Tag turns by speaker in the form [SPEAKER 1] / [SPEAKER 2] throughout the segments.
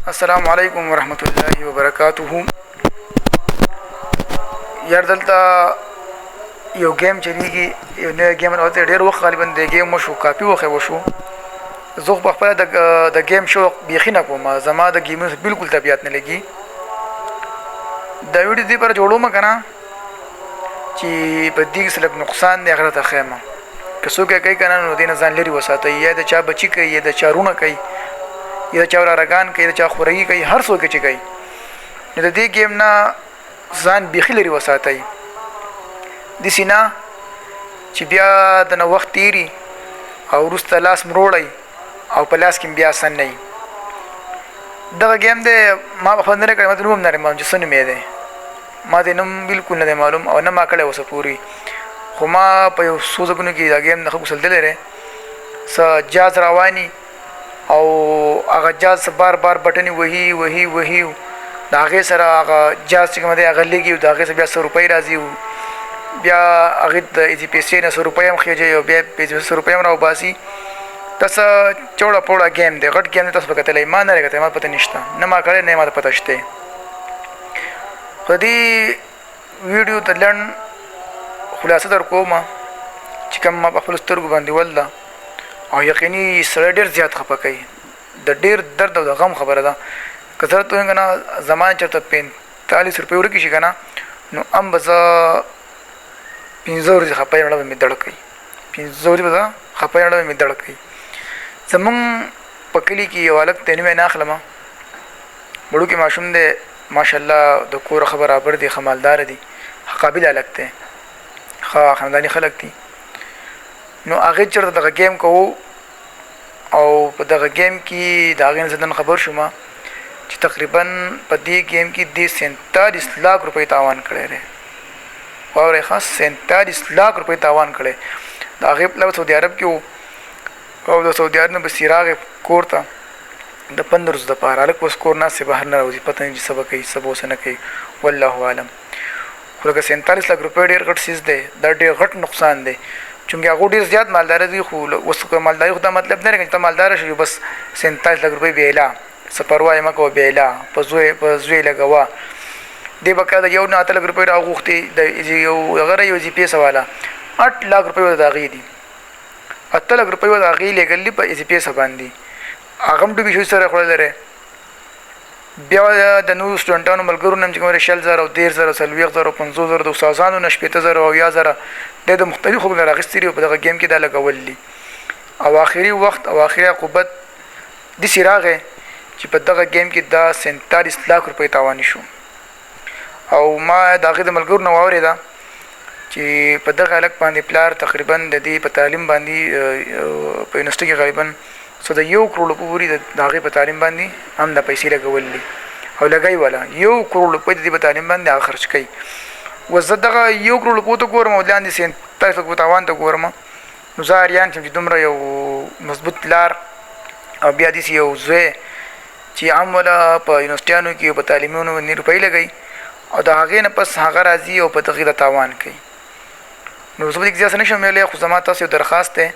[SPEAKER 1] السلام علیکم ورحمۃ اللہ وبرکاتہ. یار دلته یو گیم چلیږي، یو نوی گیم راوتی، ډېر وخت غالبا د گیم وشو، کافي وخت وشو. زه خو پخپله د گیم شوق بیخي نه کوم، زما د گیمونو سره بلکل طبیعت نه لګي. دا ویډیو دې پر جوړوم که نه چې په دې کې څه لږ نقصان دی، هغه راته ښیم. که څوک یې کوي که نه، نو دې نه ځان لرې وساتئ. یا د چا بچي کوي، یا د چا رونه کوي، یا د چا ورارګان کوي، د چا خورګي کوي، هر څوک چې کوي، نو د دې ګیم نه ځان بیخي لرې وساتئ. داسې نه چې بیا د نه وخت تېري او وروسته لاس مروړئ او په لاس کې بیا سن نه وي. دغه ګیم دی ما پخپله نه دی کړی، ما ته نوم هم نه دی معلوم چې څه نوم یې دی. ما ته نوم بلکل نه دی معلوم او نه ما کړی اوسه پورې. خو ما په یو څو ځایونو کې دا ګیم د خلکو سره لیدلی دی، څه جاز رواني او هغه جاز بار بار بټنې وهي د هغې سره هغه جاز چې کوم دی هغه لګي او د هغې سره بیا 100 روپۍ راځي، بیا هغې د ایزي پیسې نه 100 روپۍ هم خېږي او بیا 100 روپۍ هم راوباسي. دا څه چوړه پوړه ګیم دی، غټ ګیم دی. تاسو به کتلی، ما نه دی کتلی، ما پته نشته، نه ما کړی، نه ما ته پته شته. خو د دې ویډیو ته لنډ خلاصه در کوم چې کوم ما په خپلو سترګو باندې ولله او یقیني سړی ډېر زیات خفه کوي. د ډېر درد او د غم خبره ده. که زه درته ووایم که نه زما چېرته 45 روپۍ ورکې شي که نه، نو هم به زه 15 ورځې خفه یم، زړه به مې دړ کوي. 15 ورځې به زه خفه یم، زړه به مې دړ کوي. زمونږ په کلي کې یو هلک دی، نوم یې نه اخلمه، وړوکی ماشوم دی، ماشاءالله د کور ښه برابر دی، ښه مالداره دی، ښه قابل هلک دی، ښه خانداني خلک دي. نو هغې چېرته دغه ګیم کوو او په دغه ګیم کې د هغې نه زه نن خبر شوم چې تقریبا په دې ګیم کې دې 47 لاک روپۍ تاوان کړی دی. واورئ ښه، 47 لاک روپۍ تاوان کړی. د هغې پلار سعودي عرب کې و او د سعودي عرب نه بس راغی کور ته د 15 ورځو دپاره. هلک اوس کور ناست دی، بهر نه راوځي، پته نه چې څه به کوي، څه به اوس نه کوي، والله عالم. خو لکه 47 لاک روپۍ ډېر غټ څیز دی، دا ډېر غټ نقصان دی. چونکې هغو ډېر زیات مالداره دي. خو اوس مالداري خو دا مطلب نه دی چې ته مالداره شوې بس 47 لاک روپۍ بېله، څه پروا یې مه کوه، بېله په زوی لګوه. دې به که د یو نه 8 لاک روپۍ راغوښتې، د یو هغه یو جي پي ایس والا 8 لاک روپۍ به د هغې دي، 8 لاک روپۍ به د هغې لېږلي په جي پي ایس باندې. هغه هم ډوبې شوي سره خوړلی دی. بیا د نورو سټوډنټانو ملګرو نه هم چې کوم 60,000 او 13,000 او 40,000 او 50,000 د استادانو نه 80,000 او 80,000 دی د مختلفو خلکو نه راغېستي دي او په دغه ګیم کې دا لګول دي. او آخري وخت او آخري عقوبت داسې راغی چې په دغه ګیم کې دا 47 لاک روپۍ تاواني شو. او ما د هغې د ملګرو نه واورېده چې په دغه هلک باندې پلار تقریبا د دې په تعلیم باندې په یونیورسټۍ کې غالبا څه د 1 کروړ روپۍ پورې د هغې په تعلیم باندې هم دا پیسې لګول دي او لګوي والا 1 کروړ روپۍ د دې په تعلیم باندې هغه خرچ کوي. اوس زه دغه 1 کروړ روپۍ ته ګورم او لاندې 47 لاک تاوان ته ګورم، نو زه حیران شم چې دومره یو مضبوط پلار او بیا داسې یو زوی چې عام والا په یونیورسټیانو کې په تعلیمونو باندې روپۍ لګوي او د هغې نه پس هغه راځي او په دغې د تاوان کوي. نو زه به زیات څه نشم ویلی، خو زما تاسو یو درخواست دی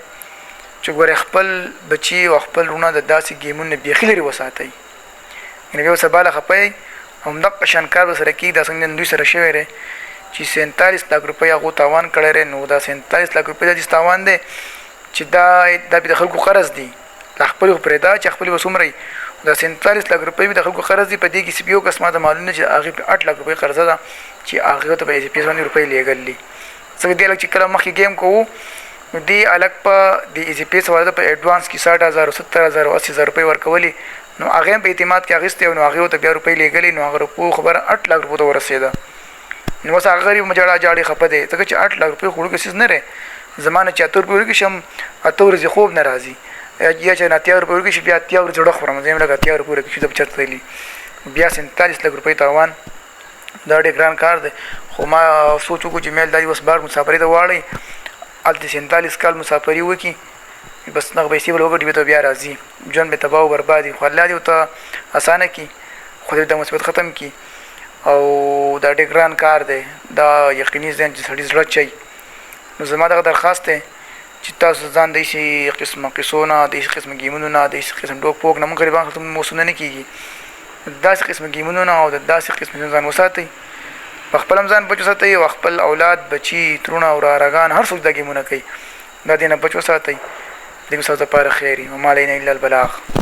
[SPEAKER 1] چې ګورئ خپل بچي او خپل وروڼه د داسې ګیمونو نه بیخي لرې وساتئ. یعنې بیا سبا له خفه یئ او همدغه شان کار به سره کېږي. دا څنګه نن دوی سره شوی دی چې 47 لاک روپۍ هغو تاوان کړی دی. نو دا 47 لاک روپۍ دا داسې تاوان دی چې دا د خلکو قرض دي، دا خپلې خو پرېږده چې خپلې به څومره وي، دا 47 لاک روپۍ د خلکو قرض دي. په دې کې یو کس ما ته معلوم دی چې هغې په 8 لاک روپۍ قرضه ده چې هغې ته په ایزي پیس باندې روپۍ لېږلي. ځکه دې هلک چې کله مخکې ګیم کوو نو دې هلک په د ایزي پیس والا په ایډوانس کې 60,000 او 70,000 او 80,000 روپۍ ورکولي. نو هغې هم په اعتماد کې اخیستې او نو هغې ورته بیا روپۍ لېږلي. نو هغه روپو خبره 8 لاک روپو ته ورسېده. نو اوس هغه غریب جاړې خفه دی ځکه چې 8 لاک روپۍ خو وړوکی څیز نه دی. زما نه چې 8 روپۍ ورکړي شي هم 8 ورځې خوب نه راځي، یا چې 80 روپۍ ورکړي شي بیا 80 ورځې زړه خورم، زه یم لږ 80 روپۍ ورکړي شي زه به چېرته تللي. بیا 47 لاک روپۍ تاوان دا ډېر ګران کار دی. خو ما سوچ وکړو چې میل دا اوس بار مسافرۍ ته واړئ، هلته 47 کال مسافري وکړي، بس دغه پیسې به وګټي بیا ته بیا راځي، ژوند به تباه او برباد وي. خو الله دې ورته اسانه کړي، خدای دا مصیبت ختم کړي. او دا ډېر ګران کار دی، دا یقیني ځان چې سړي زړه چي. نو زما دغه درخواست دی چې تاسو ځان د هېڅ قسمه قصو نه، د هېڅ قسمه ګیمونو نه، د هېڅ قسم ډوک پوک نه، مونږ غریبان خلک موسونه نه کېږي. داسې قسم ګیمونو نه او د داسې قسم ځان وساتئ په خپل هم ځان بچ وساتئ او خپل اولاد بچي ترونه او راګان هر څوک دا ګیمونه کوي دا دې نه بچ وساتئ دې ستاسو لپاره خیر وي وما علینا الا البلاغ